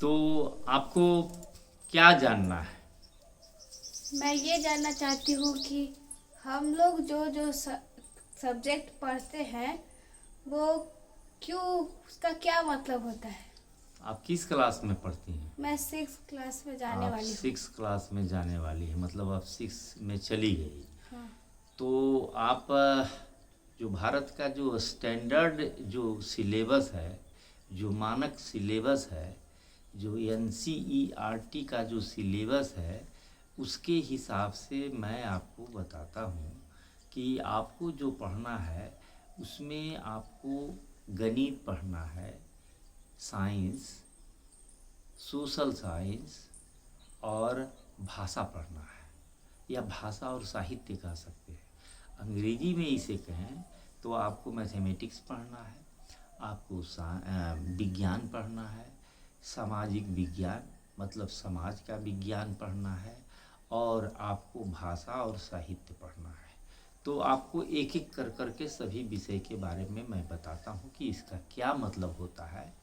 तो आपको क्या जानना है? मैं ये जानना चाहती हूँ कि हम लोग जो जो सब्जेक्ट पढ़ते हैं वो क्यों, उसका क्या मतलब होता है। आप किस क्लास में पढ़ती हैं? मैं 6th क्लास में जाने आप वाली हूँ। 6 क्लास में जाने वाली है, मतलब आप 6 में चली गई। हाँ। तो आप जो भारत का जो स्टैंडर्ड जो सिलेबस है, जो मानक सिलेबस है, जो NCERT का जो सिलेबस है, उसके हिसाब से मैं आपको बताता हूँ कि आपको जो पढ़ना है उसमें आपको गणित पढ़ना है, साइंस, सोशल साइंस और भाषा पढ़ना है, या भाषा और साहित्य कह सकते हैं। अंग्रेजी में इसे कहें तो आपको मैथमेटिक्स पढ़ना है, आपको विज्ञान पढ़ना है, सामाजिक विज्ञान मतलब समाज का विज्ञान पढ़ना है, और आपको भाषा और साहित्य पढ़ना है। तो आपको एक एक कर कर के सभी विषय के बारे में मैं बताता हूँ कि इसका क्या मतलब होता है,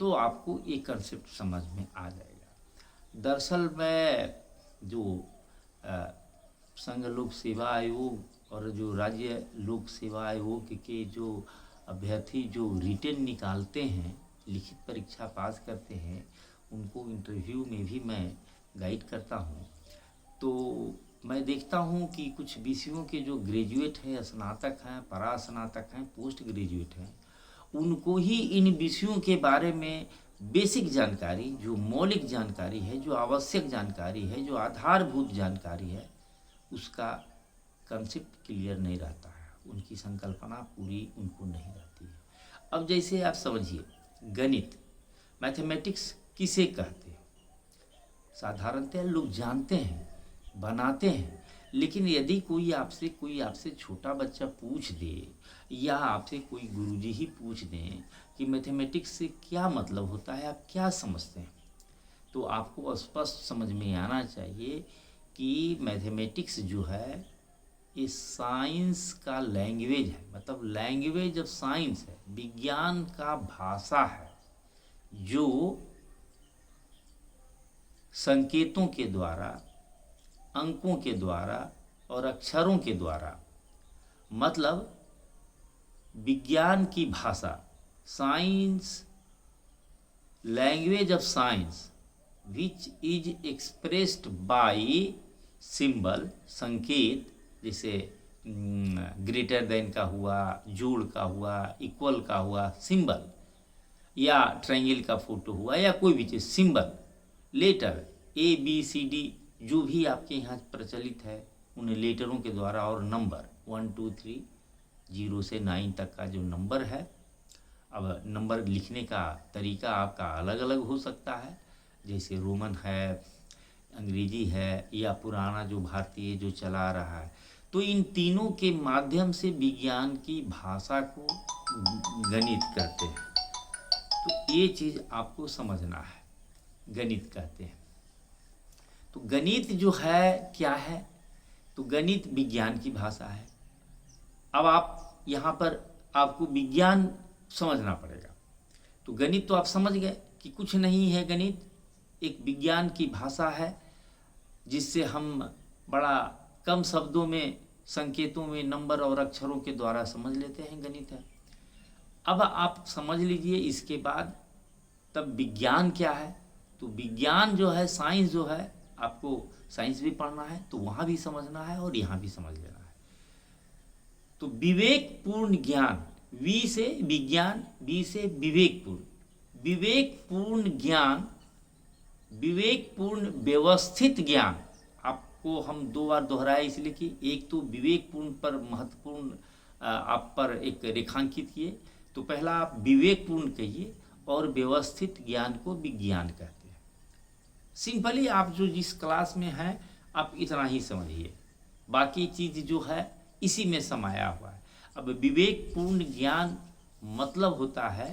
तो आपको एक कंसेप्ट समझ में आ जाएगा। दरअसल मैं जो अ, संघ लोक सेवा आयोग और जो राज्य लोक सेवा आयोग के जो अभ्यर्थी जो रिटेन निकालते हैं, लिखित परीक्षा पास करते हैं, उनको इंटरव्यू में भी मैं गाइड करता हूँ। तो मैं देखता हूँ कि कुछ विषयों के जो ग्रेजुएट हैं, स्नातक हैं, परास्नातक हैं, पोस्ट ग्रेजुएट हैं, उनको ही इन विषयों के बारे में बेसिक जानकारी, जो मौलिक जानकारी है, जो आवश्यक जानकारी है, जो आधारभूत जानकारी है, उसका कंसेप्ट क्लियर नहीं रहता है, उनकी संकल्पना पूरी उनको नहीं रहती है। अब जैसे आप समझिए, गणित, मैथमेटिक्स किसे कहते हैं? साधारणतः लोग जानते हैं, बनाते हैं, लेकिन यदि कोई आपसे छोटा बच्चा पूछ दे, या आपसे कोई गुरुजी ही पूछ दें कि मैथमेटिक्स से क्या मतलब होता है, आप क्या समझते हैं, तो आपको स्पष्ट समझ में आना चाहिए कि मैथमेटिक्स जो है ये साइंस का लैंग्वेज है, मतलब लैंग्वेज ऑफ साइंस है, विज्ञान का भाषा है, जो संकेतों के द्वारा, अंकों के द्वारा और अक्षरों के द्वारा, मतलब विज्ञान की भाषा, science, language of science which is expressed by symbol, संकेत, जैसे ग्रेटर देन का हुआ, जोड़ का हुआ, इक्वल का हुआ सिंबल, या ट्रायंगल का फोटो हुआ, या कोई भी चीज़ सिंबल, लेटर ABCD जो भी आपके यहाँ प्रचलित है, उन लेटरों के द्वारा, और नंबर 1 2 3 0 से 9 तक का जो नंबर है। अब नंबर लिखने का तरीका आपका अलग अलग हो सकता है, जैसे रोमन है, अंग्रेजी है, या पुराना जो भारतीय जो चला रहा है। तो इन तीनों के माध्यम से विज्ञान की भाषा को गणित कहते हैं। तो ये चीज़ आपको समझना है, गणित कहते हैं। तो गणित जो है क्या है? तो गणित विज्ञान की भाषा है। अब आप यहाँ पर आपको विज्ञान समझना पड़ेगा। तो गणित तो आप समझ गए कि कुछ नहीं है, गणित एक विज्ञान की भाषा है, जिससे हम बड़ा कम शब्दों में, संकेतों में, नंबर और अक्षरों के द्वारा समझ लेते हैं, गणित है। अब आप समझ लीजिए, इसके बाद तब विज्ञान क्या है? तो विज्ञान जो है, साइंस जो है, आपको साइंस भी पढ़ना है तो वहाँ भी समझना है और यहाँ भी समझ लेना है। तो विवेकपूर्ण ज्ञान, वी से विज्ञान, बी से विवेकपूर्ण, विवेकपूर्ण ज्ञान, विवेकपूर्ण व्यवस्थित ज्ञान। आपको हम 2 बार दोहराए इसलिए कि एक तो विवेकपूर्ण पर महत्वपूर्ण आप पर एक रेखांकित किए, तो पहला आप विवेकपूर्ण कहिए, और व्यवस्थित ज्ञान को विज्ञान कहते हैं। सिंपली आप जो जिस क्लास में हैं आप इतना ही समझिए, बाकी चीज़ जो है इसी में समाया हुआ है। अब विवेकपूर्ण ज्ञान मतलब होता है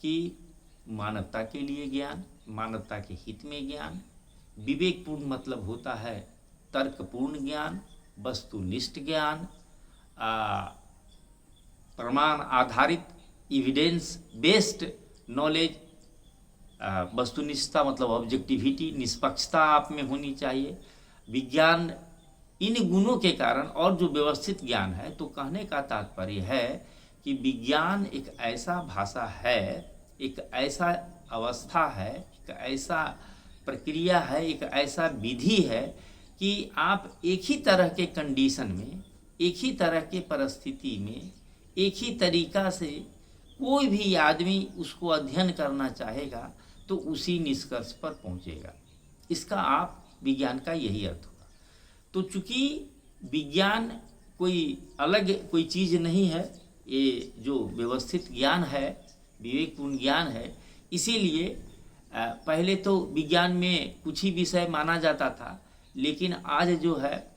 कि मानवता के लिए ज्ञान, मानवता के हित में ज्ञान। विवेकपूर्ण मतलब होता है तर्कपूर्ण ज्ञान, वस्तुनिष्ठ ज्ञान, प्रमाण आधारित, एविडेंस बेस्ड नॉलेज, वस्तुनिष्ठता मतलब ऑब्जेक्टिविटी, निष्पक्षता आप में होनी चाहिए। विज्ञान इन गुणों के कारण और जो व्यवस्थित ज्ञान है, तो कहने का तात्पर्य है कि विज्ञान एक ऐसा भाषा है, एक ऐसा अवस्था है, एक ऐसा प्रक्रिया है, एक ऐसा विधि है कि आप एक ही तरह के कंडीशन में, एक ही तरह के परिस्थिति में, एक ही तरीका से कोई भी आदमी उसको अध्ययन करना चाहेगा तो उसी निष्कर्ष पर पहुंचेगा। इसका आप विज्ञान का यही अर्थ होगा। तो चूंकि विज्ञान कोई अलग कोई चीज़ नहीं है, ये जो व्यवस्थित ज्ञान है, विवेकपूर्ण ज्ञान है, इसीलिए पहले तो विज्ञान में कुछ ही विषय माना जाता था, लेकिन आज जो है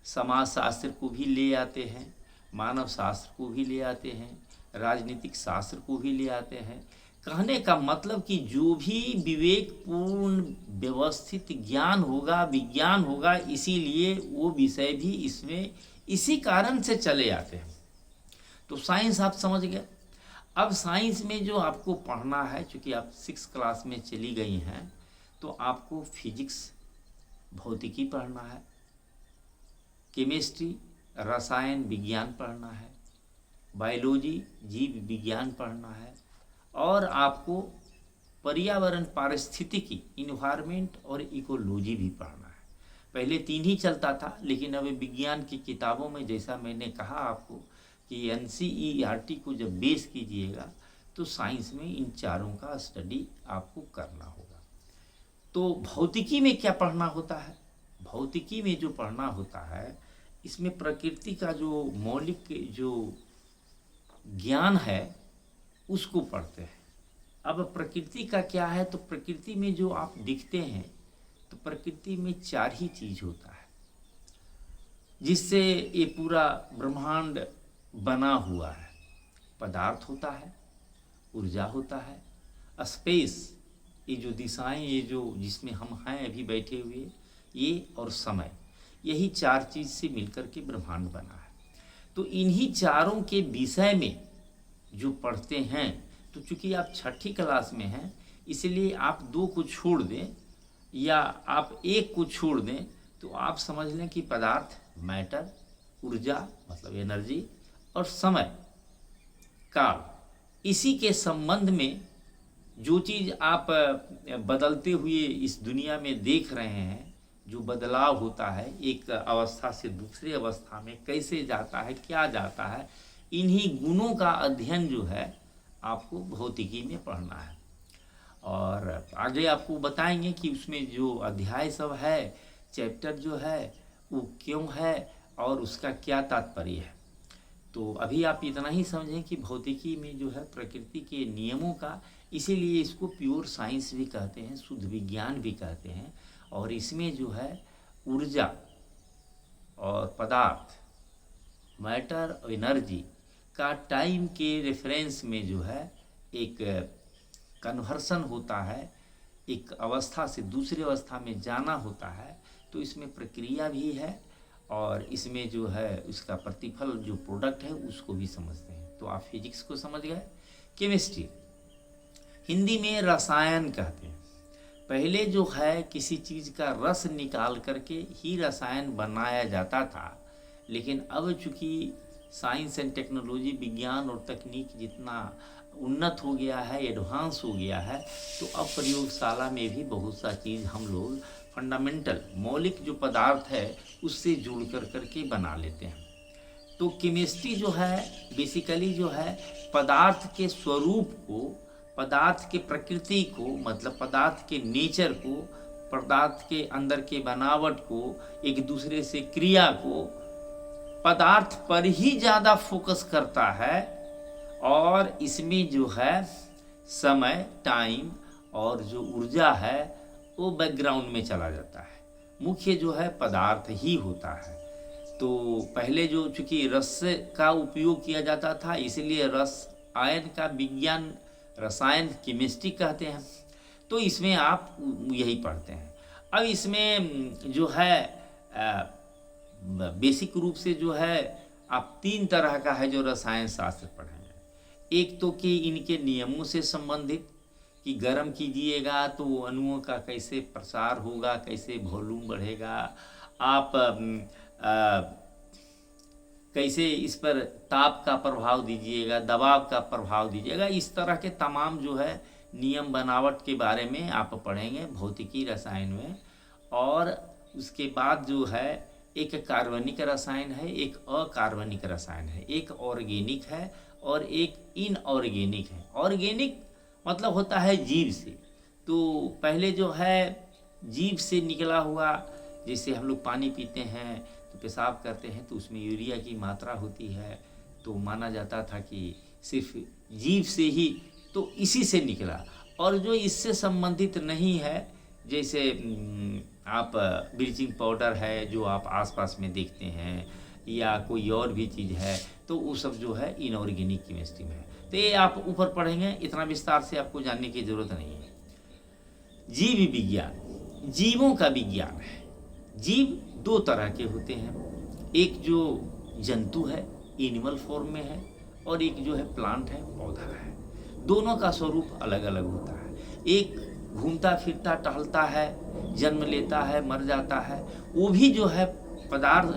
समाजशास्त्र को भी ले आते हैं, मानव शास्त्र को भी ले आते हैं, राजनीतिक शास्त्र को भी ले आते हैं। कहने का मतलब कि जो भी विवेकपूर्ण व्यवस्थित ज्ञान होगा, विज्ञान होगा, इसीलिए वो विषय भी इसमें इसी कारण से चले आते हैं। तो साइंस आप समझ गए। अब साइंस में जो आपको पढ़ना है, चूँकि आप 6 क्लास में चली गई हैं, तो आपको फिजिक्स, भौतिकी पढ़ना है, केमिस्ट्री, रसायन विज्ञान पढ़ना है, बायोलॉजी, जीव विज्ञान पढ़ना है, और आपको पर्यावरण, पारिस्थितिकी, इन्वायरमेंट और इकोलॉजी भी पढ़ना है। पहले 3 ही चलता था, लेकिन अब विज्ञान की किताबों में, जैसा मैंने कहा आपको कि NCERT को जब बेस कीजिएगा तो साइंस में इन चारों का स्टडी आपको करना होगा। तो भौतिकी में क्या पढ़ना होता है? भौतिकी में जो पढ़ना होता है, इसमें प्रकृति का जो मौलिक जो ज्ञान है उसको पढ़ते हैं। अब प्रकृति का क्या है, तो प्रकृति में जो आप दिखते हैं, तो प्रकृति में 4 ही चीज होता है जिससे ये पूरा ब्रह्मांड बना हुआ है। पदार्थ होता है, ऊर्जा होता है, स्पेस, ये जो दिशाएं, ये जो जिसमें हम हैं अभी बैठे हुए, ये, और समय, यही 4 चीज से मिलकर के ब्रह्मांड बना है। तो इन्हीं चारों के विषय में जो पढ़ते हैं, तो चूंकि आप 6ठी क्लास में हैं, इसलिए आप 2 को छोड़ दें या आप 1 को छोड़ दें, तो आप समझ लें कि पदार्थ, मैटर, ऊर्जा मतलब एनर्जी, और समय, काल, इसी के संबंध में जो चीज़ आप बदलते हुए इस दुनिया में देख रहे हैं, जो बदलाव होता है एक अवस्था से दूसरी अवस्था में कैसे जाता है, क्या जाता है, इन्हीं गुणों का अध्ययन जो है आपको भौतिकी में पढ़ना है। और आगे आपको बताएंगे कि उसमें जो अध्याय सब है, चैप्टर जो है वो क्यों है और उसका क्या तात्पर्य है। तो अभी आप इतना ही समझें कि भौतिकी में जो है प्रकृति के नियमों का, इसीलिए इसको प्योर साइंस भी कहते हैं, शुद्ध विज्ञान भी कहते हैं। और इसमें जो है ऊर्जा और पदार्थ, मैटर और एनर्जी का टाइम के रेफरेंस में जो है एक कन्वर्सन होता है, एक अवस्था से दूसरी अवस्था में जाना होता है। तो इसमें प्रक्रिया भी है और इसमें जो है उसका प्रतिफल, जो प्रोडक्ट है, उसको भी समझते हैं। तो आप फिजिक्स को समझ गए। केमिस्ट्री, हिंदी में रसायन कहते हैं। पहले जो है किसी चीज़ का रस निकाल करके ही रसायन बनाया जाता था, लेकिन अब चूँकि साइंस एंड टेक्नोलॉजी, विज्ञान और तकनीक जितना उन्नत हो गया है, एडवांस हो गया है, तो अब प्रयोगशाला में भी बहुत सा चीज़ हम लोग फंडामेंटल, मौलिक जो पदार्थ है उससे जोड़ करके बना लेते हैं। तो केमिस्ट्री जो है बेसिकली जो है पदार्थ के स्वरूप को, पदार्थ के प्रकृति को, मतलब पदार्थ के नेचर को, पदार्थ के अंदर के बनावट को, एक दूसरे से क्रिया को, पदार्थ पर ही ज़्यादा फोकस करता है। और इसमें जो है समय, टाइम और जो ऊर्जा है वो बैकग्राउंड में चला जाता है। मुख्य जो है पदार्थ ही होता है। तो पहले जो चूँकि रस का उपयोग किया जाता था, इसलिए रसायन का विज्ञान रसायन केमिस्ट्री कहते हैं। तो इसमें आप यही पढ़ते हैं। अब इसमें जो है बेसिक रूप से जो है आप 3 तरह का है जो रसायन शास्त्र पढ़ेंगे। एक तो कि इनके नियमों से संबंधित, कि कि गर्म कीजिएगा तो अणुओं का कैसे प्रसार होगा, कैसे वॉल्यूम बढ़ेगा, आप कैसे इस पर ताप का प्रभाव दीजिएगा, दबाव का प्रभाव दीजिएगा, इस तरह के तमाम जो है नियम बनावट के बारे में आप पढ़ेंगे भौतिकी रसायन में। और उसके बाद जो है एक कार्बनिक रसायन है, एक अकार्बनिक रसायन है, एक ऑर्गेनिक है और एक इनऑर्गेनिक है। ऑर्गेनिक मतलब होता है जीव से। तो पहले जो है जीव से निकला हुआ, जैसे हम लोग पानी पीते हैं तो पेशाब करते हैं तो उसमें यूरिया की मात्रा होती है, तो माना जाता था कि सिर्फ जीव से ही, तो इसी से निकला। और जो इससे संबंधित नहीं है, जैसे आप ब्लीचिंग पाउडर है जो आप आसपास में देखते हैं, या कोई और भी चीज़ है, तो वो सब जो है इनऑर्गेनिक केमिस्ट्री में है। तो ये आप ऊपर पढ़ेंगे, इतना विस्तार से आपको जानने की ज़रूरत नहीं है। जीव विज्ञान जीवों का विज्ञान है। जीव दो तरह के होते हैं, एक जो जंतु है एनिमल फॉर्म में है, और एक जो है प्लांट है, पौधा है। दोनों का स्वरूप अलग अलग होता है। एक घूमता फिरता टहलता है, जन्म लेता है, मर जाता है। वो भी जो है पदार्थ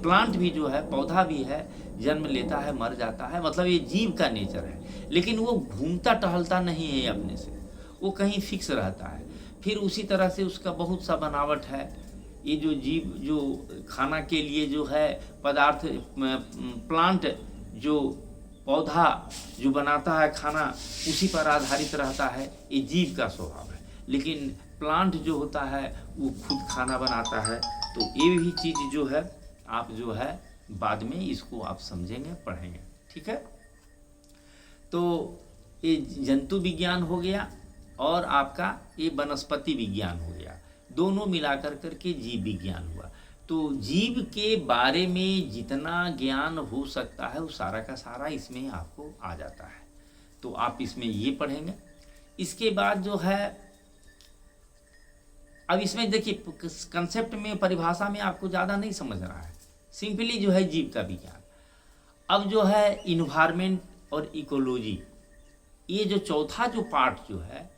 प्लांट भी जो है, पौधा भी है, जन्म लेता है, मर जाता है, मतलब ये जीव का नेचर है। लेकिन वो घूमता टहलता नहीं है अपने से, वो कहीं फिक्स रहता है। फिर उसी तरह से उसका बहुत सा बनावट है। ये जो जीव जो खाना के लिए जो है पदार्थ, प्लांट जो पौधा जो बनाता है खाना, उसी पर आधारित रहता है, ये जीव का स्वभाव है। लेकिन प्लांट जो होता है वो खुद खाना बनाता है। तो ये भी चीज़ जो है आप जो है बाद में इसको आप समझेंगे, पढ़ेंगे, ठीक है। तो ये जंतु विज्ञान हो गया और आपका ये वनस्पति विज्ञान हो गया, दोनों मिलाकर करके जीव विज्ञान हुआ। तो जीव के बारे में जितना ज्ञान हो सकता है वो सारा का सारा इसमें आपको आ जाता है। तो आप इसमें ये पढ़ेंगे। इसके बाद जो है अब इसमें देखिए कंसेप्ट में, परिभाषा में आपको ज़्यादा नहीं समझ रहा है, सिंपली जो है जीव का विज्ञान। अब जो है इन्वायरमेंट और इकोलॉजी, ये जो चौथा जो पार्ट जो है,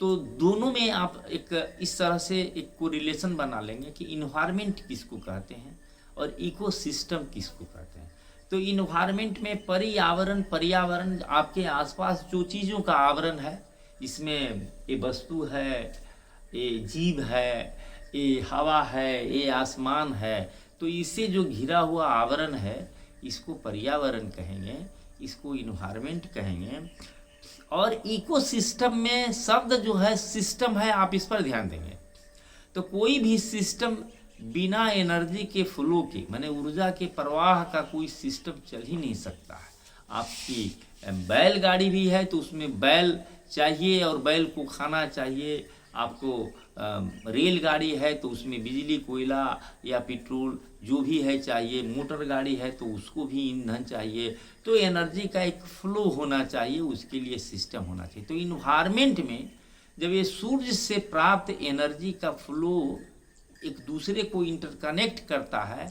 तो दोनों में आप एक इस तरह से एक कोरिलेशन बना लेंगे कि इन्वायरमेंट किसको कहते हैं और इकोसिस्टम किसको कहते हैं। तो इन्वायरमेंट में पर्यावरण आपके आसपास जो चीज़ों का आवरण है, इसमें ये वस्तु है, ये जीव है, ये हवा है, ये आसमान है, तो इससे जो घिरा हुआ आवरण है इसको पर्यावरण कहेंगे, इसको इन्वायरमेंट कहेंगे। और इकोसिस्टम में शब्द जो है सिस्टम है, आप इस पर ध्यान देंगे। तो कोई भी सिस्टम बिना एनर्जी के फ्लो के, माने ऊर्जा के प्रवाह का कोई सिस्टम चल ही नहीं सकता है। आपकी बैलगाड़ी भी है तो उसमें बैल चाहिए और बैल को खाना चाहिए। आपको रेलगाड़ी है तो उसमें बिजली, कोयला या पेट्रोल जो भी है चाहिए। मोटर गाड़ी है तो उसको भी ईंधन चाहिए। तो एनर्जी का एक फ्लो होना चाहिए, उसके लिए सिस्टम होना चाहिए। तो इन्वायरमेंट में जब ये सूर्य से प्राप्त एनर्जी का फ्लो एक दूसरे को इंटरकनेक्ट करता है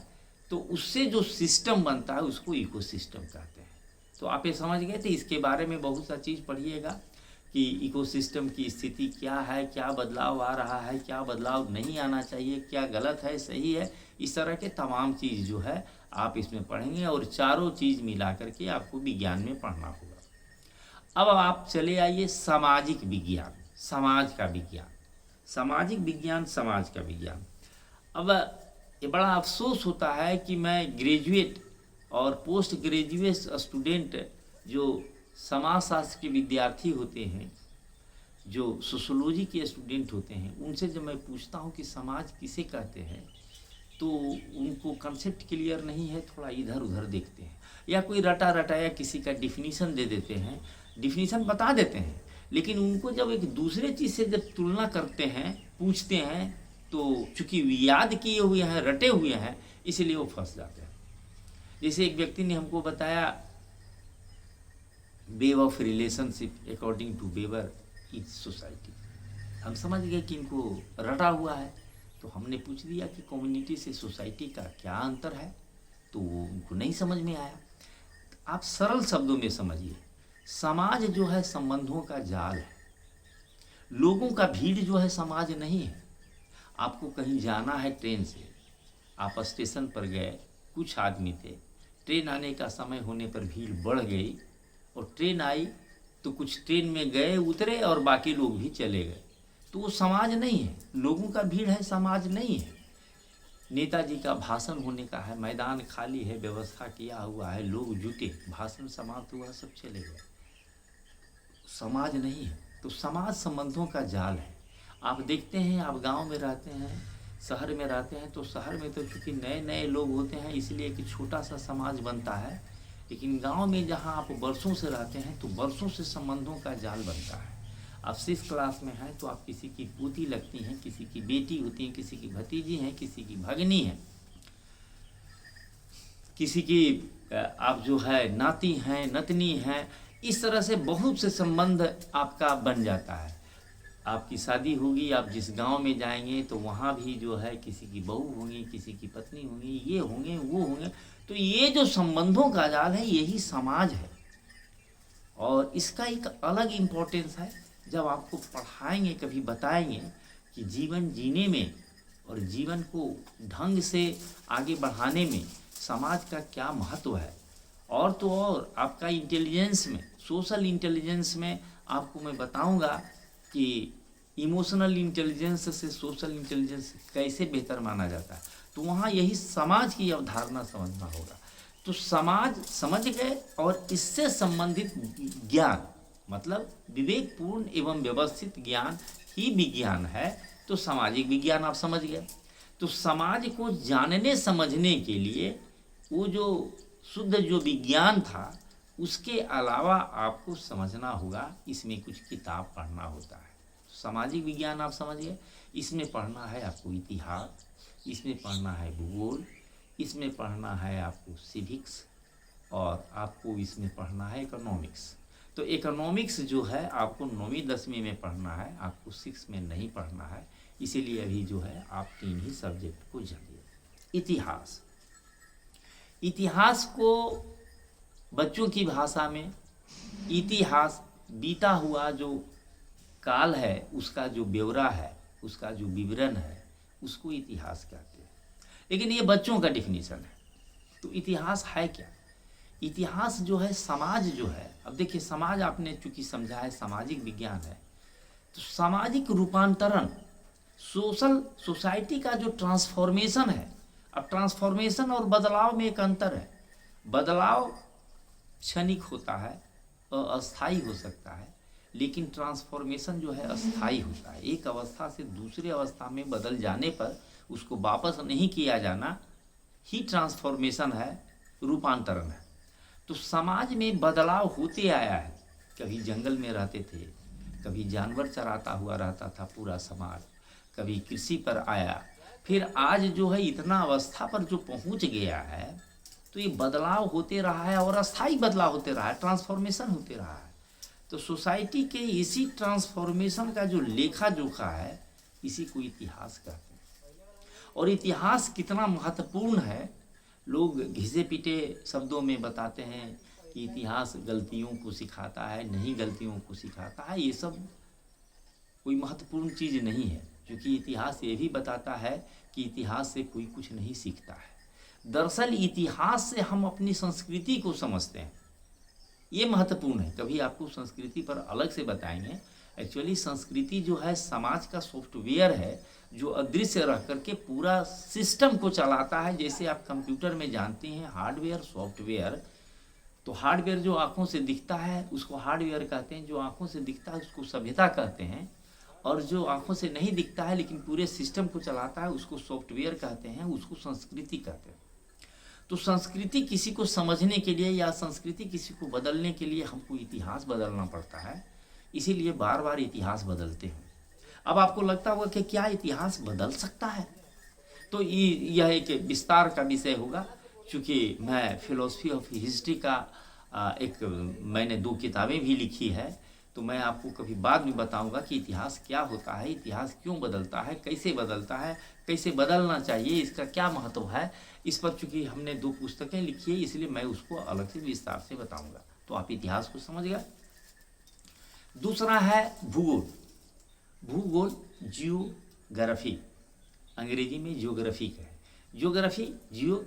तो उससे जो सिस्टम बनता है उसको इकोसिस्टम कहते हैं। तो आप ये समझ गए थे। इसके बारे में बहुत सा चीज़ पढ़िएगा कि इकोसिस्टम की स्थिति क्या है, क्या बदलाव आ रहा है, क्या बदलाव नहीं आना चाहिए, क्या गलत है, सही है, इस तरह के तमाम चीज़ जो है आप इसमें पढ़ेंगे। और चारों चीज़ मिला करके आपको विज्ञान में पढ़ना होगा। अब आप चले आइए सामाजिक विज्ञान, समाज का विज्ञान, सामाजिक विज्ञान, समाज का विज्ञान। अब ये बड़ा अफसोस होता है कि मैं ग्रेजुएट और पोस्ट ग्रेजुएट स्टूडेंट जो समाजशास्त्र के विद्यार्थी होते हैं, जो सोशोलॉजी के स्टूडेंट होते हैं, उनसे जब मैं पूछता हूँ कि समाज किसे कहते हैं तो उनको कंसेप्ट क्लियर नहीं है, थोड़ा इधर उधर देखते हैं या कोई रटा रटाया किसी का डिफिनीशन दे देते हैं, डिफिनीशन बता देते हैं, लेकिन उनको जब एक दूसरे चीज़ से जब तुलना करते हैं, पूछते हैं, तो चूँकि याद किए हुए हैं, रटे हुए हैं, इसलिए वो फंस जाते हैं। जैसे एक व्यक्ति ने हमको बताया web of relationship according to Weber is society. हम समझ गए कि इनको रटा हुआ है, तो हमने पूछ दिया कि कम्युनिटी से सोसाइटी का क्या अंतर है, तो उनको नहीं समझ में आया। आप सरल शब्दों में समझिए समाज जो है संबंधों का जाल है। लोगों का भीड़ जो है समाज नहीं है। आपको कहीं जाना है ट्रेन से, आप स्टेशन पर गए, कुछ आदमी थे, ट्रेन आने का समय होने पर भीड़ बढ़ गई और ट्रेन आई तो कुछ ट्रेन में गए उतरे और बाकी लोग भी चले गए, तो वो समाज नहीं है। लोगों का भीड़ है, समाज नहीं है। नेताजी का भाषण होने का है, मैदान खाली है, व्यवस्था किया हुआ है, लोग जुटे, भाषण समाप्त हुआ, सब चले गए, समाज नहीं है। तो समाज संबंधों का जाल है। आप देखते हैं, आप गांव में रहते हैं, शहर में रहते हैं, तो शहर में तो चूँकि नए नए लोग होते हैं इसलिए कि छोटा सा समाज बनता है, लेकिन गांव में जहां आप वर्षों से रहते हैं तो वर्षों से संबंधों का जाल बनता है। आप 6 क्लास में हैं तो आप किसी की पोती लगती हैं, किसी की बेटी होती हैं, किसी की भतीजी हैं, किसी की भगनी है, किसी की आप जो है नाती हैं, नतनी हैं। इस तरह से बहुत से संबंध आपका बन जाता है। आपकी शादी होगी, आप जिस गांव में जाएंगे तो वहाँ भी जो है किसी की बहू होंगी, किसी की पत्नी होंगी, ये होंगे वो होंगे। तो ये जो संबंधों का जाल है यही समाज है। और इसका एक अलग इम्पोर्टेंस है। जब आपको पढ़ाएंगे, कभी बताएंगे कि जीवन जीने में और जीवन को ढंग से आगे बढ़ाने में समाज का क्या महत्व है, और तो और आपका इंटेलिजेंस में, सोशल इंटेलिजेंस में आपको मैं बताऊंगा कि इमोशनल इंटेलिजेंस से सोशल इंटेलिजेंस कैसे बेहतर माना जाता है। तो वहाँ यही समाज की अवधारणा समझना होगा। तो समाज समझ गए, और इससे संबंधित ज्ञान, मतलब विवेकपूर्ण एवं व्यवस्थित ज्ञान ही विज्ञान है। तो सामाजिक विज्ञान आप समझ गए। तो समाज को जानने समझने के लिए वो जो शुद्ध जो विज्ञान था, उसके अलावा आपको समझना होगा, इसमें कुछ किताब पढ़ना होता है। सामाजिक विज्ञान आप समझ गए, इसमें पढ़ना है आपको इतिहास, इसमें पढ़ना है भूगोल, इसमें पढ़ना है आपको सिविक्स, और आपको इसमें पढ़ना है इकोनॉमिक्स। तो इकोनॉमिक्स जो है आपको 9वीं 10वीं में पढ़ना है, आपको 6 में नहीं पढ़ना है। इसीलिए अभी जो है आप 3 ही सब्जेक्ट को जानिए। इतिहास, इतिहास को बच्चों की भाषा में इतिहास बीता हुआ जो काल है, उसका जो ब्यौरा है, उसका जो विवरण है, उसको इतिहास कहते हैं। लेकिन ये बच्चों का डिफिनीशन है। तो इतिहास है क्या? इतिहास जो है समाज जो है, अब देखिए समाज आपने चूंकि समझा है सामाजिक विज्ञान है, तो सामाजिक रूपांतरण, सोसाइटी का जो ट्रांसफॉर्मेशन है। अब ट्रांसफॉर्मेशन और बदलाव में एक अंतर है। बदलाव क्षणिक होता है, अस्थायी हो सकता है, लेकिन ट्रांसफॉर्मेशन जो है अस्थायी होता है। एक अवस्था से दूसरी अवस्था में बदल जाने पर उसको वापस नहीं किया जाना ही ट्रांसफॉर्मेशन है, रूपांतरण है। तो समाज में बदलाव होते आया है। कभी जंगल में रहते थे, कभी जानवर चराता हुआ रहता था पूरा समाज, कभी कृषि पर आया, फिर आज जो है इतना अवस्था पर जो पहुंच गया है, तो ये बदलाव होते रहा है और अस्थायी बदलाव होते रहा है, ट्रांसफॉर्मेशन होते रहा है। तो सोसाइटी के इसी ट्रांसफॉर्मेशन का जो लेखा जोखा है, इसी को इतिहास कहते हैं। और इतिहास कितना महत्वपूर्ण है, लोग घिसे पिटे शब्दों में बताते हैं कि इतिहास गलतियों को सिखाता है, नहीं गलतियों को सिखाता है। ये सब कोई महत्वपूर्ण चीज़ नहीं है, क्योंकि इतिहास ये भी बताता है कि इतिहास से कोई कुछ नहीं सीखता है। दरअसल इतिहास से हम अपनी संस्कृति को समझते हैं, ये महत्वपूर्ण है। कभी आपको संस्कृति पर अलग से बताएंगे। एक्चुअली संस्कृति जो है समाज का सॉफ्टवेयर है, जो अदृश्य रह करके पूरा सिस्टम को चलाता है। जैसे आप कंप्यूटर में जानते हैं हार्डवेयर सॉफ्टवेयर, तो हार्डवेयर जो आंखों से दिखता है उसको हार्डवेयर कहते हैं, जो आंखों से दिखता है उसको सभ्यता कहते हैं, और जो आंखों से नहीं दिखता है लेकिन पूरे सिस्टम को चलाता है उसको सॉफ्टवेयर कहते हैं, उसको संस्कृति कहते हैं। तो संस्कृति किसी को समझने के लिए या संस्कृति किसी को बदलने के लिए हमको इतिहास बदलना पड़ता है, इसीलिए बार बार इतिहास बदलते हैं। अब आपको लगता होगा कि क्या इतिहास बदल सकता है, तो यह एक विस्तार का विषय होगा। चूँकि मैं फिलोसफी ऑफ हिस्ट्री का मैंने 2 किताबें भी लिखी है, तो मैं आपको कभी बाद में बताऊंगा कि इतिहास क्या होता है, इतिहास क्यों बदलता है, कैसे बदलता है, कैसे बदलना चाहिए, इसका क्या महत्व है। इस पर चूँकि हमने 2 पुस्तकें लिखी है, इसलिए मैं उसको अलग से विस्तार से बताऊंगा। तो आप इतिहास को समझ गए। दूसरा है भूगोल। भूगोल जियोग्राफी, अंग्रेजी में जियोग्राफी का है। जियोग्राफी, जियो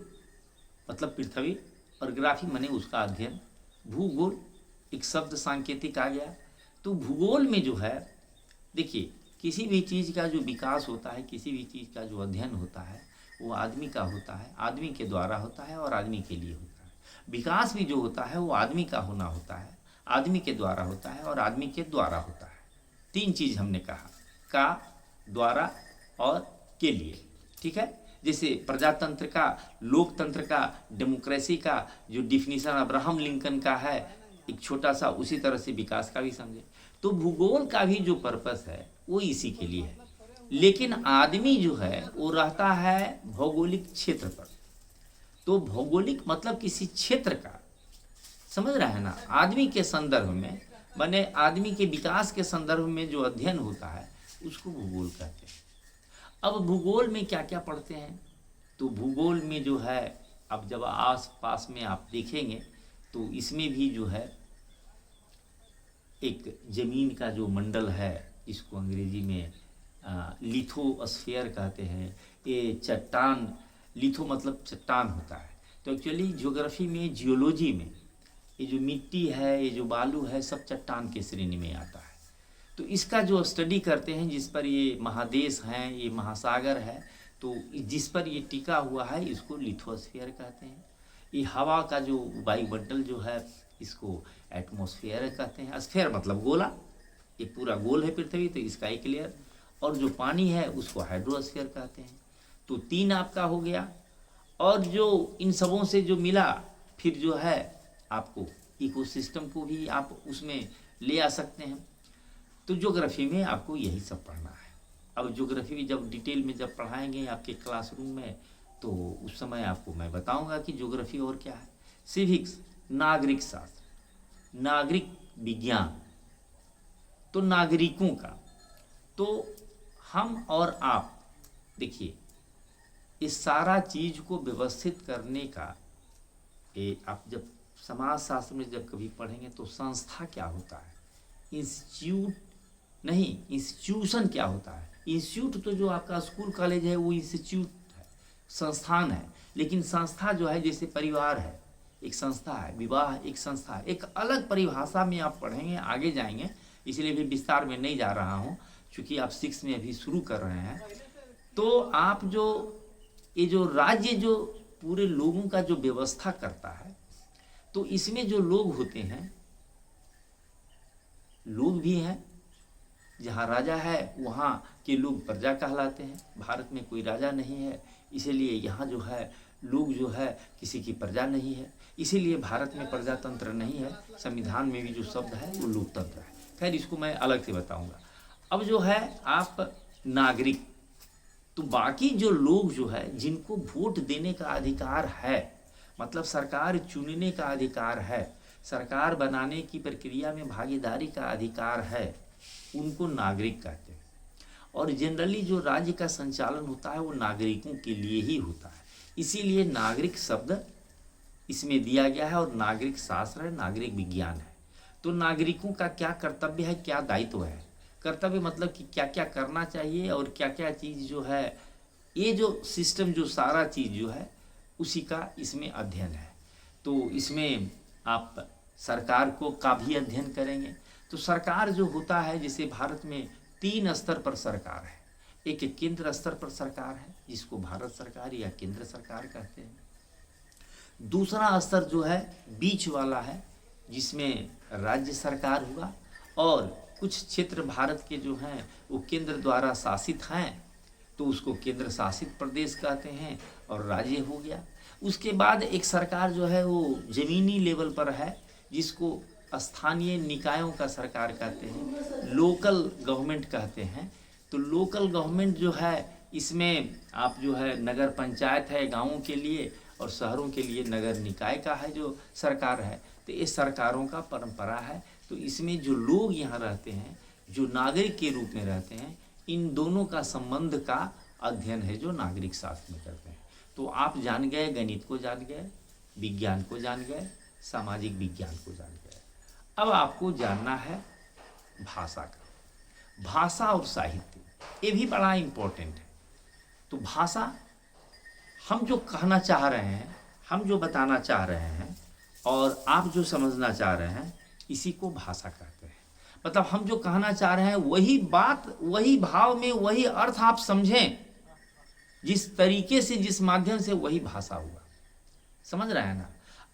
मतलब पृथ्वी और ग्राफी माने उसका अध्ययन। भूगोल एक शब्द सांकेतिक आ गया। तो भूगोल में जो है देखिए, किसी भी चीज़ का जो विकास होता है, किसी भी चीज़ का जो अध्ययन होता है, वो आदमी का होता है, आदमी के द्वारा होता है और आदमी के लिए होता है। विकास भी जो होता है वो आदमी का होना होता है, आदमी के द्वारा होता है और आदमी के द्वारा होता है। तीन चीज़ हमने कहा, का, द्वारा और के लिए। ठीक है, जैसे प्रजातंत्र का, लोकतंत्र का, डेमोक्रेसी का जो डिफिनीशन अब्राहम लिंकन का है एक छोटा सा, उसी तरह से विकास का भी समझे। तो भूगोल का भी जो पर्पस है वो इसी के लिए है। लेकिन आदमी जो है वो रहता है भौगोलिक क्षेत्र पर। तो भौगोलिक मतलब किसी क्षेत्र का, समझ रहा है ना, आदमी के संदर्भ में, माने आदमी के विकास के संदर्भ में जो अध्ययन होता है उसको भूगोल कहते हैं। अब भूगोल में क्या क्या पढ़ते हैं, तो भूगोल में जो है, अब जब आस पास में आप देखेंगे तो इसमें भी जो है एक जमीन का जो मंडल है, इसको अंग्रेजी में लिथोस्फीयर कहते हैं। ये चट्टान, लिथो मतलब चट्टान होता है। तो एक्चुअली ज्योग्राफी में, जियोलॉजी में ये जो मिट्टी है, ये जो बालू है, सब चट्टान के श्रेणी में आता है। तो इसका जो स्टडी करते हैं, जिस पर ये महादेश हैं, ये महासागर है, तो जिस पर ये टिका हुआ है इसको लिथोस्फीयर कहते हैं। ये हवा का जो वायुमंडल जो है इसको एटमॉस्फेयर कहते हैं। स्फीयर मतलब गोला, ये पूरा गोल है पृथ्वी, तो इसका एक लेयर। और जो पानी है उसको हाइड्रोस्फीयर कहते हैं। तो तीन आपका हो गया। और जो इन सबों से जो मिला, फिर जो है आपको इकोसिस्टम को भी आप उसमें ले आ सकते हैं। तो ज्योग्राफी में आपको यही सब पढ़ना है। अब ज्योग्राफी जब डिटेल में जब पढ़ाएंगे आपके क्लासरूम में, तो उस समय आपको मैं बताऊंगा कि ज्योग्राफी और क्या है। सिविक्स, नागरिक शास्त्र, नागरिक विज्ञान, तो नागरिकों का, तो हम और आप देखिए, इस सारा चीज को व्यवस्थित करने का, ये आप जब समाज शास्त्र में जब कभी पढ़ेंगे तो संस्था क्या होता है, इंस्टीट्यूट नहीं, इंस्टीट्यूशन क्या होता है। इंस्टीट्यूट तो जो आपका स्कूल कॉलेज है वो इंस्टीट्यूट है, संस्थान है। लेकिन संस्था जो है, जैसे परिवार है एक संस्था है, विवाह एक संस्था है, एक अलग परिभाषा में आप पढ़ेंगे, आगे जाएंगे, इसलिए भी विस्तार में नहीं जा रहा हूँ, क्योंकि आप 6 में अभी शुरू कर रहे हैं। तो आप जो ये जो राज्य जो पूरे लोगों का जो व्यवस्था करता है, तो इसमें जो लोग होते हैं, लोग भी हैं, जहाँ राजा है वहाँ के लोग प्रजा कहलाते हैं। भारत में कोई राजा नहीं है, इसीलिए यहाँ जो है लोग जो है किसी की प्रजा नहीं है, इसीलिए भारत में प्रजातंत्र नहीं है। संविधान में भी जो शब्द है वो लोकतंत्र है। खैर इसको मैं अलग से बताऊंगा। अब जो है आप नागरिक, तो बाकी जो लोग जो है जिनको वोट देने का अधिकार है, मतलब सरकार चुनने का अधिकार है, सरकार बनाने की प्रक्रिया में भागीदारी का अधिकार है, उनको नागरिक कहते हैं। और जनरली जो राज्य का संचालन होता है वो नागरिकों के लिए ही होता है, इसीलिए नागरिक शब्द इसमें दिया गया है। और नागरिक शास्त्र है, नागरिक विज्ञान है। तो नागरिकों का क्या कर्तव्य है, क्या दायित्व है। कर्तव्य मतलब कि क्या क्या करना चाहिए और क्या क्या चीज़ जो है, ये जो सिस्टम जो सारा चीज़ जो है उसी का इसमें अध्ययन है। तो इसमें आप सरकार को का भी अध्ययन करेंगे। तो सरकार जो होता है, जैसे भारत में 3 स्तर पर सरकार है। एक केंद्र स्तर पर सरकार है जिसको भारत सरकार या केंद्र सरकार कहते हैं। दूसरा स्तर जो है बीच वाला है, जिसमें राज्य सरकार हुआ, और कुछ क्षेत्र भारत के जो हैं वो केंद्र द्वारा शासित हैं, तो उसको केंद्र शासित प्रदेश कहते हैं और राज्य हो गया। उसके बाद एक सरकार जो है वो ज़मीनी लेवल पर है, जिसको स्थानीय निकायों का सरकार कहते हैं, लोकल गवर्नमेंट कहते हैं। तो लोकल गवर्नमेंट जो है, इसमें आप जो है नगर पंचायत है गाँवों के लिए, और शहरों के लिए नगर निकाय का है जो सरकार है। तो ये सरकारों का परंपरा है। तो इसमें जो लोग यहाँ रहते हैं, जो नागरिक के रूप में रहते हैं, इन दोनों का संबंध का अध्ययन है जो नागरिक शास्त्र में करते हैं। तो आप जान गए, गणित को जान गए, विज्ञान को जान गए, सामाजिक विज्ञान को जान गए। अब आपको जानना है भाषा का। भाषा और साहित्य ये भी बड़ा इम्पोर्टेंट है। तो भाषा, हम जो कहना चाह रहे हैं, हम जो बताना चाह रहे हैं और आप जो समझना चाह रहे हैं, इसी को भाषा कहते हैं। मतलब हम जो कहना चाह रहे हैं वही बात, वही भाव में वही अर्थ आप समझें, जिस तरीके से, जिस माध्यम से, वही भाषा हुआ। समझ रहे हैं ना।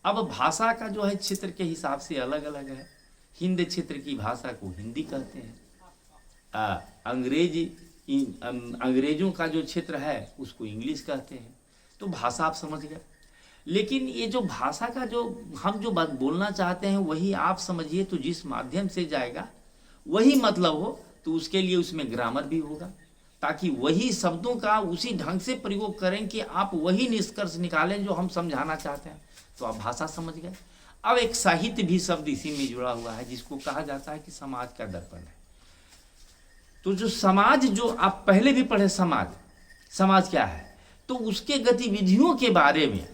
अब भाषा का जो है क्षेत्र के हिसाब से अलग अलग है। हिंद क्षेत्र की भाषा को हिंदी कहते हैं। अंग्रेजों का जो क्षेत्र है उसको इंग्लिश कहते हैं। तो भाषा आप समझ गए। लेकिन ये जो भाषा का जो हम जो बात बोलना चाहते हैं वही आप समझिए, तो जिस माध्यम से जाएगा वही मतलब हो, तो उसके लिए उसमें ग्रामर भी होगा, ताकि वही शब्दों का उसी ढंग से प्रयोग करें कि आप वही निष्कर्ष निकालें जो हम समझाना चाहते हैं। तो आप भाषा समझ गए। अब एक साहित्य भी शब्द इसी में जुड़ा हुआ है, जिसको कहा जाता है कि समाज का दर्पण है। तो जो समाज, जो आप पहले भी पढ़े समाज क्या है, तो उसके गतिविधियों के बारे में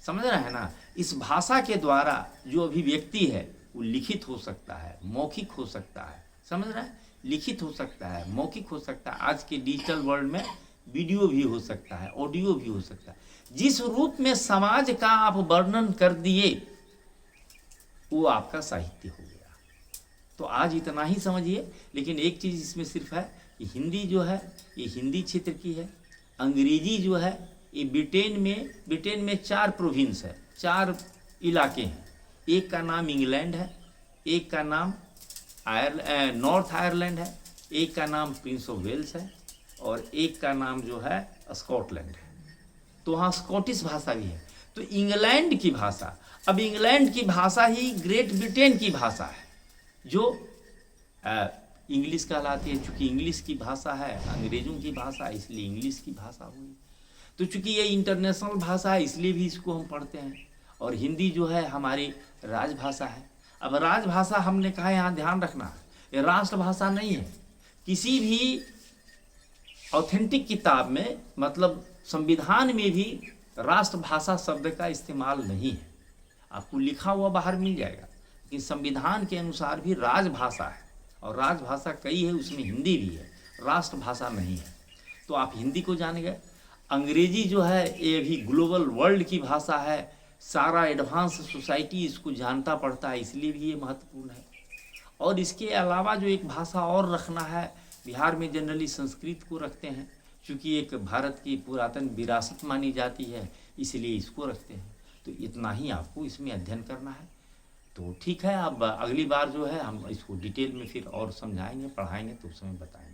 समझ रहे हैं ना। इस भाषा के द्वारा जो अभिव्यक्ति है वो लिखित हो सकता है, मौखिक हो सकता है। समझ रहे हैं, लिखित हो सकता है, मौखिक हो सकता है। आज के डिजिटल वर्ल्ड में वीडियो भी हो सकता है, ऑडियो भी हो सकता है। जिस रूप में समाज का आप वर्णन कर दिए वो आपका साहित्य हो गया। तो आज इतना ही समझिए। लेकिन एक चीज़ इसमें सिर्फ है कि हिंदी जो है ये हिंदी क्षेत्र की है। अंग्रेजी जो है ये ब्रिटेन में 4 प्रोविंस है, 4 इलाके हैं। एक का नाम इंग्लैंड है, एक का नाम नॉर्थ आयरलैंड है, एक का नाम प्रिंस ऑफ वेल्स है और एक का नाम जो है स्कॉटलैंड है। तो वहाँ स्कॉटिश भाषा भी है। तो इंग्लैंड की भाषा, अब इंग्लैंड की भाषा ही ग्रेट ब्रिटेन की भाषा है, जो इंग्लिश कहलाती है। चूँकि इंग्लिश की भाषा है, अंग्रेजों की भाषा, इसलिए इंग्लिश की भाषा हुई। तो चूँकि ये इंटरनेशनल भाषा है, इसलिए भी इसको हम पढ़ते हैं। और हिंदी जो है हमारी राजभाषा है। अब राजभाषा हमने कहा, यहाँ ध्यान रखना, ये राष्ट्रभाषा नहीं है। किसी भी ऑथेंटिक किताब में, मतलब संविधान में भी राष्ट्रभाषा शब्द का इस्तेमाल नहीं है। आपको लिखा हुआ बाहर मिल जाएगा, लेकिन संविधान के अनुसार भी राजभाषा है। और राजभाषा कई है, उसमें हिंदी भी है, राष्ट्रभाषा नहीं है। तो आप हिंदी को जान गए। अंग्रेजी जो है ये भी ग्लोबल वर्ल्ड की भाषा है। सारा एडवांस सोसाइटी इसको जानता पड़ता है, इसलिए भी ये महत्वपूर्ण है। और इसके अलावा जो एक भाषा और रखना है, बिहार में जनरली संस्कृत को रखते हैं, क्योंकि एक भारत की पुरातन विरासत मानी जाती है, इसलिए इसको रखते हैं। तो इतना ही आपको इसमें अध्ययन करना है। तो ठीक है, अब अगली बार जो है हम इसको डिटेल में फिर और समझाएंगे, पढ़ाएंगे, तो उस समय बताएंगे।